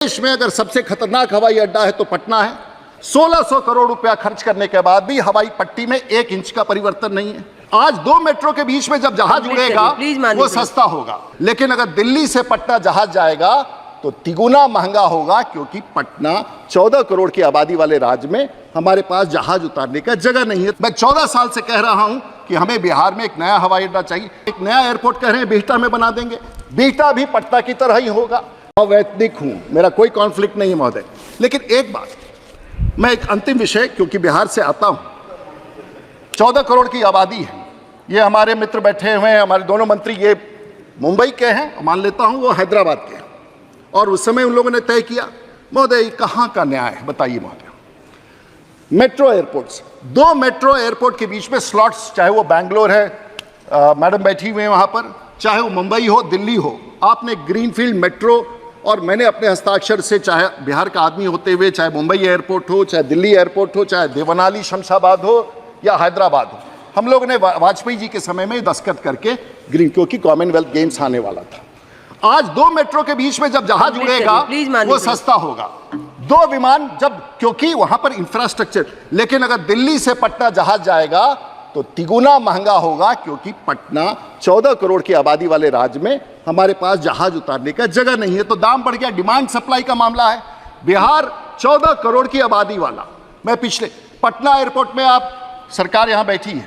देश में अगर सबसे खतरनाक हवाई अड्डा है तो पटना है। 1600 करोड़ रुपया खर्च करने के बाद भी हवाई पट्टी में 1 इंच का परिवर्तन नहीं है। आज 2 मेट्रो के बीच में जब जहाज उड़ेगा वो सस्ता होगा, लेकिन अगर दिल्ली से पटना जहाज जाएगा तो तिगुना महंगा होगा, क्योंकि पटना 14 करोड़ की आबादी वाले राज्य में हमारे पास जहाज उतारने का जगह नहीं है। मैं 14 साल से कह रहा हूं कि हमें बिहार में एक नया हवाई अड्डा चाहिए। एक नया एयरपोर्ट कह रहे हैं बिहटा में बना देंगे, बिहटा भी पटना की तरह ही होगा। अवैतनिक हूं, मेरा कोई कॉन्फ्लिक्ट नहीं है महोदय, लेकिन एक बात, मैं एक अंतिम विषय, क्योंकि बिहार से आता हूं, 14 करोड़ की आबादी है। ये हमारे मित्र बैठे हुए हैं, हमारे दोनों मंत्री, ये मुंबई के हैं, मान लेता हूं वो हैदराबाद के हैं, और उस समय उन लोगों ने तय किया। महोदय कहां का न्याय है बताइए महोदय। मेट्रो एयरपोर्ट्स, 2 मेट्रो एयरपोर्ट के बीच में स्लॉट्स, चाहे वो बैंगलोर है, मैडम बैठी हुई है वहां पर, चाहे वो मुंबई हो, दिल्ली हो, आपने ग्रीनफील्ड मेट्रो, और मैंने अपने हस्ताक्षर से, चाहे बिहार का आदमी होते हुए, चाहे मुंबई एयरपोर्ट हो, चाहे दिल्ली एयरपोर्ट हो, चाहे देवनाली शमशाबाद हो या हैदराबाद हो, हम लोग ने वाजपेयी जी के समय में दस्तखत करके ग्रीन, क्योंकि कॉमनवेल्थ गेम्स आने वाला था। आज 2 मेट्रो के बीच में जब जहाज उड़ेगा वो सस्ता होगा। 2 विमान जब, क्योंकि वहां पर इंफ्रास्ट्रक्चर, लेकिन अगर दिल्ली से पटना जहाज जाएगा तो तिगुना महंगा होगा, क्योंकि पटना 14 करोड़ की आबादी वाले राज्य में हमारे पास जहाज उतारने का जगह नहीं है, तो दाम बढ़ गया। डिमांड सप्लाई का मामला है। बिहार 14 करोड़ की आबादी वाला, मैं पिछले पटना एयरपोर्ट में, आप सरकार यहां बैठी है,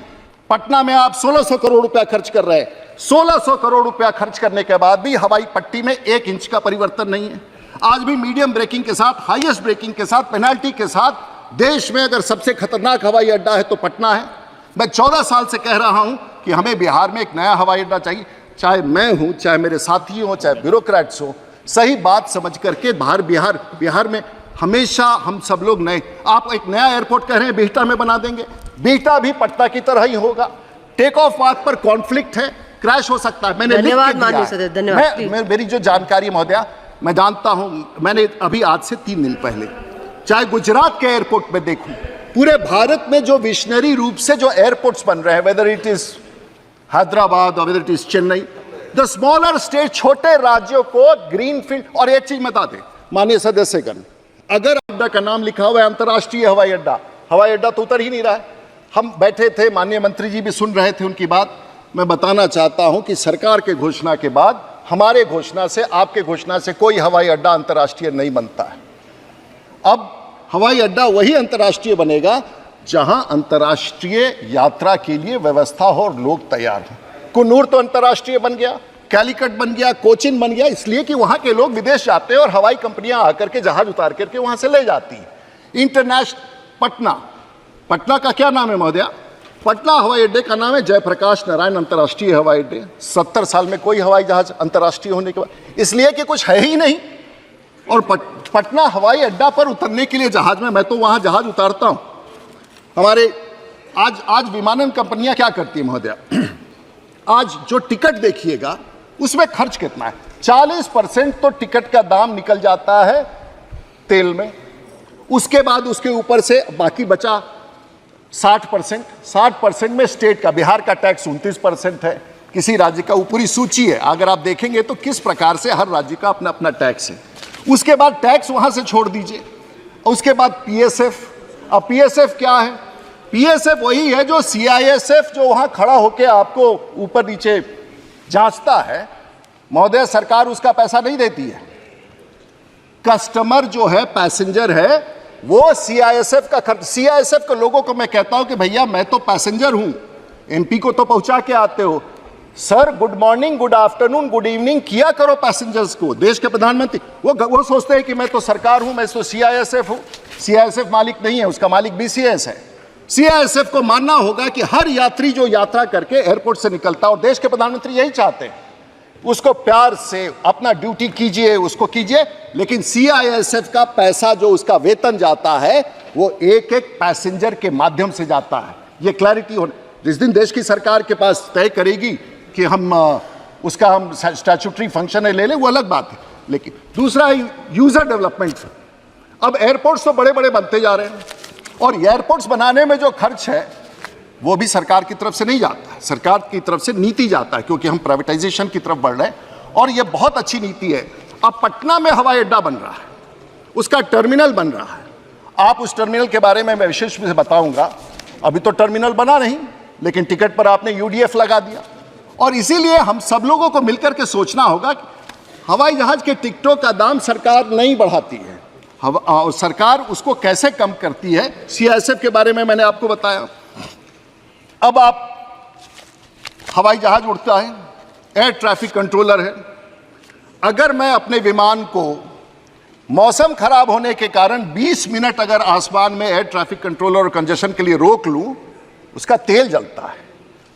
पटना में आप 1600 करोड़ रुपया खर्च कर रहे हैं। 1600 करोड़ रुपया खर्च करने के बाद भी हवाई पट्टी में 1 इंच का परिवर्तन नहीं है। आज भी मीडियम ब्रेकिंग के साथ, हाईएस्ट ब्रेकिंग के साथ, पेनाल्टी के साथ, देश में अगर सबसे खतरनाक हवाई अड्डा है तो पटना है। मैं 14 साल से कह रहा हूं कि हमें बिहार में एक नया हवाई अड्डा चाहिए। चाहे मैं हूं, चाहे मेरे साथी हों, चाहे ब्यूरोक्रेट्स हो, सही बात समझ करके बिहार में हमेशा हम सब लोग नए, आप एक नया एयरपोर्ट कह रहे हैं बिहटा में बना देंगे, बिहटा भी पटना की तरह ही होगा। टेक ऑफ पाथ पर कॉन्फ्लिक्ट है, क्रैश हो सकता है। मैंने धन्यवाद माननीय सदस्य, धन्यवाद। मेरी जो जानकारी महोदया, मैं जानता हूं, मैंने अभी आज से 3 दिन पहले, चाहे गुजरात के एयरपोर्ट में देखूं, पूरे भारत में जो विशनरी रूप से जो एयरपोर्ट्स बन रहे हैं, वेदर इट इज हैदराबाद और whether it is Chennai, the smaller state, छोटे राज्यों को ग्रीनफील्ड। और एक चीज बता दें माननीय सदस्यगण, अगर अड्डा का नाम लिखा हुआ है अंतर्राष्ट्रीय हवाई अड्डा, हवाई अड्डा तो उतर ही नहीं रहा है। हम बैठे थे, माननीय मंत्री जी भी सुन रहे थे उनकी बात। मैं बताना चाहता हूं कि सरकार के घोषणा के बाद, हमारे घोषणा से, आपके घोषणा से कोई हवाई अड्डा अंतर्राष्ट्रीय नहीं बनता है। अब हवाई अड्डा वही अंतर्राष्ट्रीय बनेगा जहां अंतर्राष्ट्रीय यात्रा के लिए व्यवस्था हो और लोग तैयार हो। कुन्नूर तो अंतर्राष्ट्रीय बन गया, कैलिकट बन गया, कोचिन बन गया, इसलिए कि वहां के लोग विदेश जाते हैं और हवाई कंपनियां आकर के जहाज उतार करके वहां से ले जाती है। इंटरनेशनल पटना का क्या नाम है महोदया? पटना हवाई अड्डे का नाम है जयप्रकाश नारायण अंतर्राष्ट्रीय हवाई अड्डे। 70 साल में कोई हवाई जहाज अंतर्राष्ट्रीय होने के बाद, इसलिए कि कुछ है ही नहीं। और पटना हवाई अड्डा पर उतरने के लिए जहाज में, मैं तो वहां जहाज उतारता हूं। हमारे आज विमानन कंपनियां क्या करती है महोदया, आज जो टिकट देखिएगा उसमें खर्च कितना है। 40% तो टिकट का दाम निकल जाता है तेल में, उसके बाद उसके ऊपर से बाकी बचा 60% में स्टेट का, बिहार का टैक्स 29% है, किसी राज्य का ऊपरी सूची है, अगर आप देखेंगे तो किस प्रकार से हर राज्य का अपना अपना टैक्स है। उसके बाद टैक्स वहां से छोड़ दीजिए, उसके बाद पीएसएफ। अब पीएसएफ क्या है? पीएसएफ वही है जो सीआईएसएफ जो वहां खड़ा होकर आपको ऊपर नीचे जांचता है महोदय, सरकार उसका पैसा नहीं देती है। कस्टमर जो है, पैसेंजर है, वो सीआईएसएफ का खर्च। सीआईएसएफ के लोगों को मैं कहता हूं कि भैया मैं तो पैसेंजर हूं, एमपी को तो पहुंचा के आते हो, sir good morning, good afternoon, good evening किया करो पैसेंजर्स को। देश के प्रधानमंत्री वो सोचते हैं कि मैं तो सरकार हूं, मैं तो सीआईएसएफ हूं। सीआईएसएफ मालिक नहीं है, उसका मालिक बीसीएस है। सीआईएसएफ को मानना होगा कि हर यात्री जो यात्रा करके एयरपोर्ट से निकलता है, और देश के प्रधानमंत्री यही चाहते हैं, उसको प्यार से अपना ड्यूटी कीजिए, उसको कीजिए, लेकिन सीआईएसएफ का पैसा जो उसका वेतन जाता है वो एक एक पैसेंजर के माध्यम से जाता है। ये क्लैरिटी होने, जिस दिन देश की सरकार के पास तय करेगी कि हम उसका हम स्टैट्यूटरी फंक्शन है ले लें, वो अलग बात है। लेकिन दूसरा है यूजर डेवलपमेंट। अब एयरपोर्ट्स तो बड़े बड़े बनते जा रहे हैं, और एयरपोर्ट्स बनाने में जो खर्च है वो भी सरकार की तरफ से नहीं जाता है, सरकार की तरफ से नीति जाता है, क्योंकि हम प्राइवेटाइजेशन की तरफ बढ़ रहे हैं और ये बहुत अच्छी नीति है। अब पटना में हवाई अड्डा बन रहा है, उसका टर्मिनल बन रहा है। आप उस टर्मिनल के बारे में मैं विशेष रूप से बताऊंगा। अभी तो टर्मिनल बना नहीं, लेकिन टिकट पर आपने यूडीएफ लगा दिया। और इसीलिए हम सब लोगों को मिलकर के सोचना होगा कि हवाई जहाज के टिकटों का दाम सरकार नहीं बढ़ाती है, सरकार उसको कैसे कम करती है। सीआईएसएफ के बारे में मैंने आपको बताया। अब आप हवाई जहाज उड़ता है, एयर ट्रैफिक कंट्रोलर है। अगर मैं अपने विमान को मौसम खराब होने के कारण 20 मिनट अगर आसमान में एयर ट्रैफिक कंट्रोलर और कंजेशन के लिए रोक लूं, उसका तेल जलता है,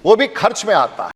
वो भी खर्च में आता है।